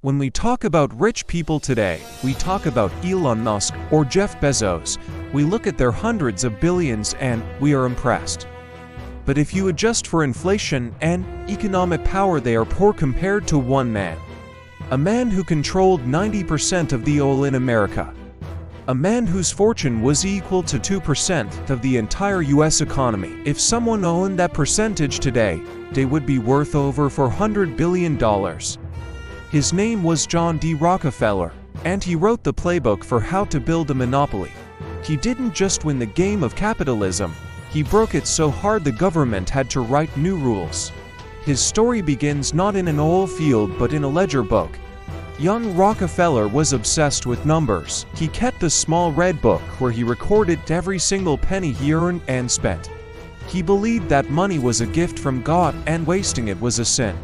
When we talk about rich people today, we talk about Elon Musk or Jeff Bezos. We look at their hundreds of billions and we are impressed. But if you adjust for inflation and economic power, they are poor compared to one man. A man who controlled 90% of the oil in America. A man whose fortune was equal to 2% of the entire US economy. If someone owned that percentage today, they would be worth over $400 billion. His name was John D. Rockefeller, and he wrote the playbook for how to build a monopoly. He didn't just win the game of capitalism, he broke it so hard the government had to write new rules. His story begins not in an oil field but in a ledger book. Young Rockefeller was obsessed with numbers. He kept a small red book where he recorded every single penny he earned and spent. He believed that money was a gift from God and wasting it was a sin.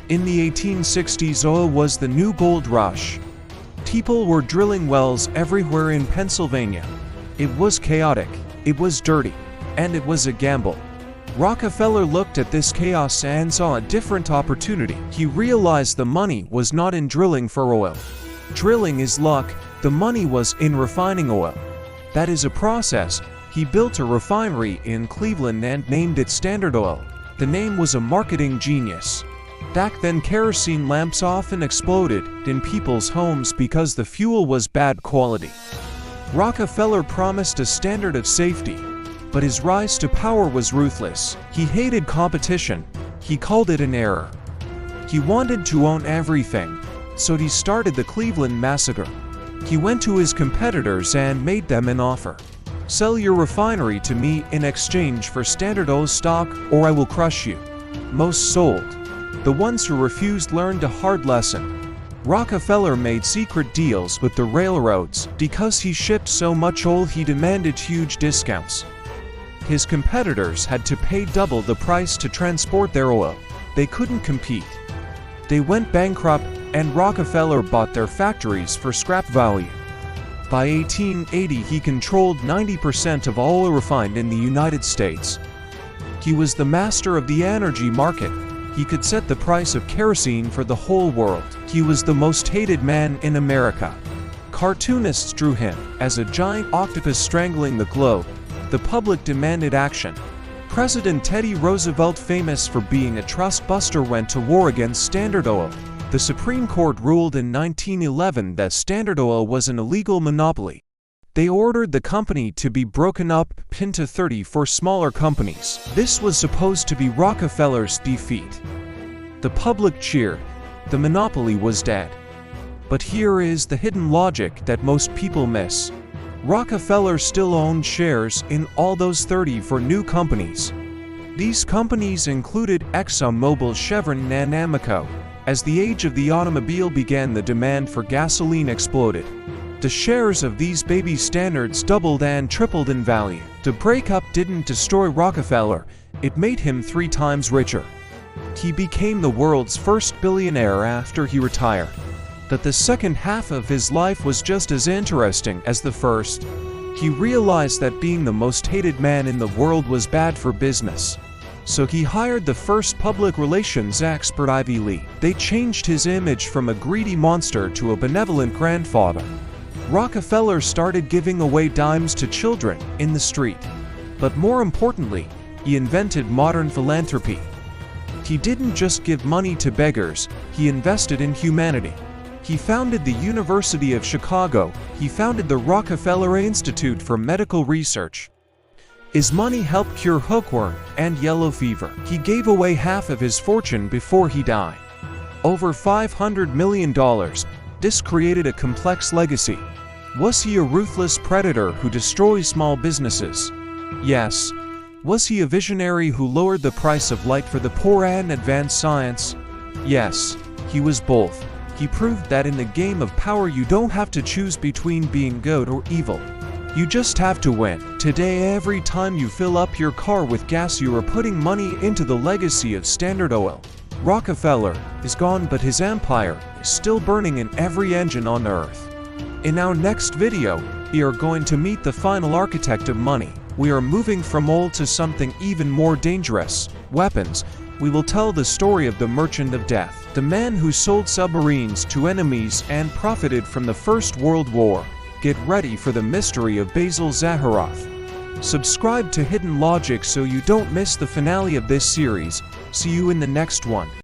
In the 1860s, oil was the new gold rush. People were drilling wells everywhere in Pennsylvania. It was chaotic, it was dirty, and it was a gamble. Rockefeller looked at this chaos and saw a different opportunity. He realized the money was not in drilling for oil. Drilling is luck, the money was in refining oil. That is a process. He built a refinery in Cleveland and named it Standard Oil. The name was a marketing genius. Back then, kerosene lamps often exploded in people's homes because the fuel was bad quality. Rockefeller promised a standard of safety, but his rise to power was ruthless. He hated competition. He called it an error. He wanted to own everything, so he started the Cleveland Massacre. He went to his competitors and made them an offer. Sell your refinery to me in exchange for Standard Oil stock, or I will crush you. Most sold. The ones who refused learned a hard lesson. Rockefeller made secret deals with the railroads. Because he shipped so much oil, he demanded huge discounts. His competitors had to pay double the price to transport their oil. They couldn't compete. They went bankrupt, and Rockefeller bought their factories for scrap value. By 1880, he controlled 90% of all oil refined in the United States. He was the master of the energy market. He could set the price of kerosene for the whole world. He was the most hated man in America. Cartoonists drew him as a giant octopus strangling the globe. The public demanded action. President Teddy Roosevelt, famous for being a trust buster, went to war against Standard Oil. The Supreme Court ruled in 1911 that Standard Oil was an illegal monopoly. They ordered the company to be broken up into 34 smaller companies. This was supposed to be Rockefeller's defeat. The public cheered. The monopoly was dead. But here is the hidden logic that most people miss. Rockefeller still owned shares in all those 34 new companies. These companies included Exxon, Mobil, Chevron, and Amoco. As the age of the automobile began, the demand for gasoline exploded. The shares of these baby standards doubled and tripled in value. The breakup didn't destroy Rockefeller, it made him 3 times richer. He became the world's first billionaire after he retired. But the second half of his life was just as interesting as the first. He realized that being the most hated man in the world was bad for business. So he hired the first public relations expert, Ivy Lee. They changed his image from a greedy monster to a benevolent grandfather. Rockefeller started giving away dimes to children in the street. But more importantly, he invented modern philanthropy. He didn't just give money to beggars, he invested in humanity. He founded the University of Chicago. He founded the Rockefeller Institute for Medical Research. His money helped cure hookworm and yellow fever. He gave away half of his fortune before he died. Over $500 million. This created a complex legacy. Was he a ruthless predator who destroys small businesses? Yes. Was he a visionary who lowered the price of light for the poor and advanced science? Yes. He was both. He proved that in the game of power you don't have to choose between being good or evil. You just have to win. Today, every time you fill up your car with gas, you are putting money into the legacy of Standard Oil. Rockefeller is gone, but his empire is still burning in every engine on earth. In our next video, we are going to meet the final architect of money. We are moving from oil to something even more dangerous, weapons. we will tell the story of the Merchant of Death, the man who sold submarines to enemies and profited from the First World War. Get ready for the mystery of Basil Zaharoff. Subscribe to Hidden Logic so you don't miss the finale of this series. See you in the next one.